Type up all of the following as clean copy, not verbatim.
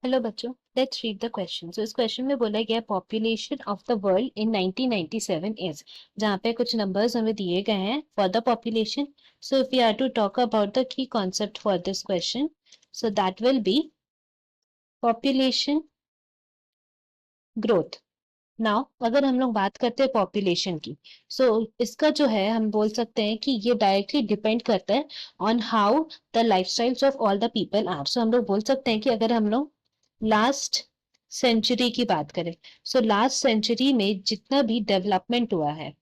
Hello बच्चों, let's read the question. इस question में बोला गया population of the world in 1997 is, जहाँ पे कुछ नंबर्स हमें दिए गए हैं for the population. So if we are to talk about the key concept for this question, so that will be population growth. Now अगर हम लोग बात करते हैं पॉपुलेशन की, इसका जो है हम बोल सकते हैं कि ये डायरेक्टली डिपेंड करता है on how the lifestyles of all the people are. So हम लोग बोल सकते हैं कि अगर हम लोग लास्ट सेंचुरी की बात करें, लास्ट सेंचुरी में जितना भी डेवलपमेंट हुआ है,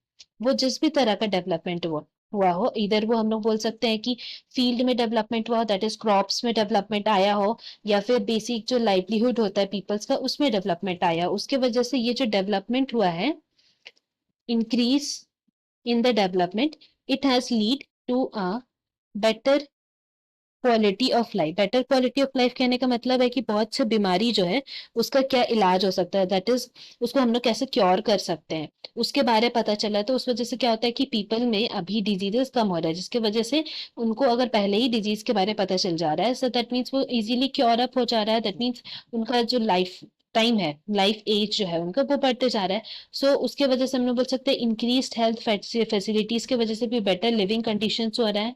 वो जिस भी तरह का डेवलपमेंट हुआ हो, इधर वो हम लोग बोल सकते हैं कि फील्ड में डेवलपमेंट हुआ, दैट इज क्रॉप्स में डेवलपमेंट आया हो, या फिर बेसिक जो लाइवलीहुड होता है पीपल्स का उसमें डेवलपमेंट आया, उसके वजह से ये जो डेवलपमेंट हुआ है, increase in the development, it has lead to a better quality of life. Better quality of life कहने का मतलब है कि बहुत से बीमारी जो है उसका क्या इलाज हो सकता है, दैट इज उसको हम लोग कैसे क्योर कर सकते हैं, उसके बारे पता चला है। तो उस वजह से क्या होता है कि पीपल में अभी डिजीजेस कम हो रहा है, जिसकी वजह से उनको अगर पहले ही डिजीज के बारे पता चल जा रहा है, सो दैट मीन्स वो इजीली क्योर अप हो जा रहा है। दैट मीन्स उनका जो लाइफ टाइम है, लाइफ एज जो है उनका, वो बढ़ते जा रहा है। उसके वजह से हम लोग बोल सकते हैं इंक्रीज हेल्थ फैसिलिटीज की वजह से भी बेटर लिविंग कंडीशन हो रहा है।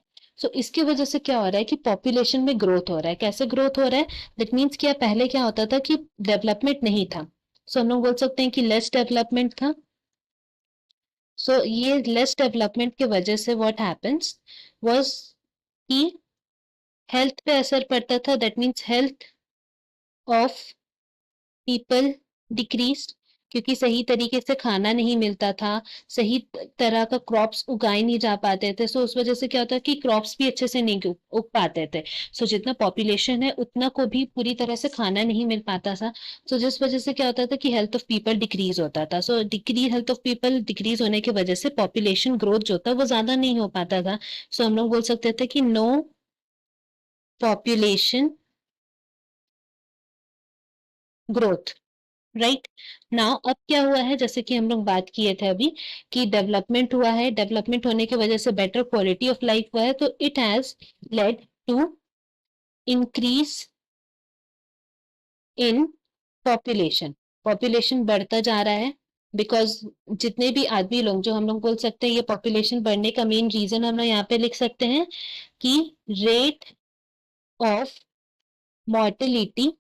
इसकी वजह से क्या हो रहा है कि पॉपुलेशन में ग्रोथ हो रहा है। कैसे ग्रोथ हो रहा है? दैट मीन्स क्या, पहले क्या होता था कि डेवलपमेंट नहीं था, हम लोग बोल सकते हैं कि लेस डेवलपमेंट था। ये लेस डेवलपमेंट की वजह से व्हाट हैपेंस वाज कि हेल्थ पे असर पड़ता था। That means health of people decrease, क्योंकि सही तरीके से खाना नहीं मिलता था, सही तरह का क्रॉप्स उगाए नहीं जा पाते थे। उस वजह से क्या होता है कि क्रॉप्स भी अच्छे से नहीं उग पाते थे। जितना पॉपुलेशन है उतना को भी पूरी तरह से खाना नहीं मिल पाता था। जिस वजह से क्या होता था कि हेल्थ ऑफ पीपल डिक्रीज होता था। Decrease health of people decrease होने की वजह से पॉपुलेशन ग्रोथ जो था वो ज्यादा नहीं हो पाता था। हम लोग बोल सकते थे कि no population growth. Right now अब क्या हुआ है, जैसे कि हम लोग बात किए थे अभी कि डेवलपमेंट हुआ है, डेवलपमेंट होने की वजह से बेटर क्वालिटी ऑफ लाइफ हुआ है, तो it has led to increase in population. Population बढ़ता जा रहा है बिकॉज जितने भी आदमी लोग, जो हम लोग बोल सकते हैं ये पॉपुलेशन बढ़ने का मेन रीजन हम लोग यहाँ पे लिख सकते हैं कि रेट ऑफ मॉर्टेलिटी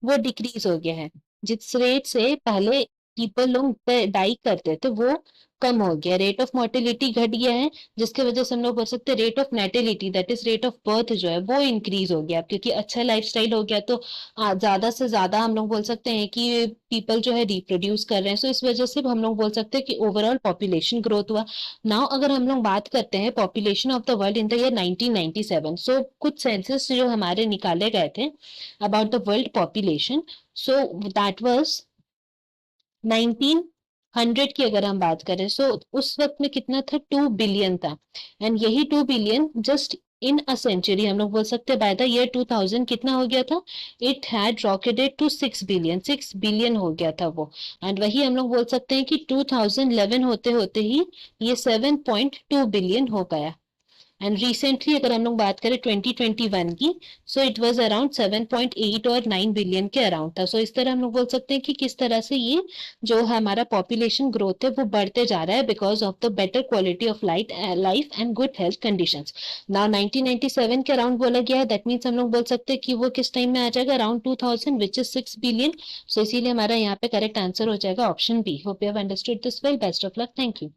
वो डिक्रीज हो गया है। जिस रेट से पहले पीपल लोग डाई करते थे वो कम हो गया, रेट ऑफ मोर्टेलिटी घट गया है, जिसके वजह से हम लोग बोल सकते हैं rate of natality, that is rate of birth जो है वो इंक्रीज हो गया, क्योंकि अच्छा लाइफस्टाइल हो गया। तो ज्यादा से ज्यादा हम लोग बोल सकते हैं कि पीपल जो है रिप्रोड्यूस कर रहे हैं। इस वजह से हम लोग बोल सकते हैं कि ओवरऑल पॉपुलेशन ग्रोथ हुआ। नाउ अगर हम लोग बात करते हैं population of the world in the year 1997, कुछ सेंसस जो हमारे निकाले गए थे about the world population, so that was 1900 की अगर हम बात करें, उस वक्त में कितना था, 2 बिलियन था। एंड यही 2 billion just in a century हम लोग बोल सकते हैं बाय द ईयर 2000 कितना हो गया था, it had rocketed to 6 billion, 6 billion हो गया था वो। एंड वही हम लोग बोल सकते हैं कि 2011 होते होते ही ये 7.2 बिलियन हो गया। एंड रिसेंटली अगर हम लोग बात करें 2021 की, इट वाज अराउंड 7.8 और 9 बिलियन के अराउंड था। इस तरह हम लोग बोल सकते हैं कि किस तरह से ये जो हमारा पॉपुलेशन ग्रोथ है वो बढ़ते जा रहा है because of the better quality of life and good health conditions. Now 1997 के अराउंड बोला गया है, दैट मीन्स हम लोग बोल सकते हैं कि वो किस टाइम में आ जाएगा, अराउंड 2000 विच इज 6 बिलियन। इसीलिए हमारा यहाँ पे करेक्ट आंसर हो जाएगा option B. Hope you have understood this well. Best of luck. Thank you.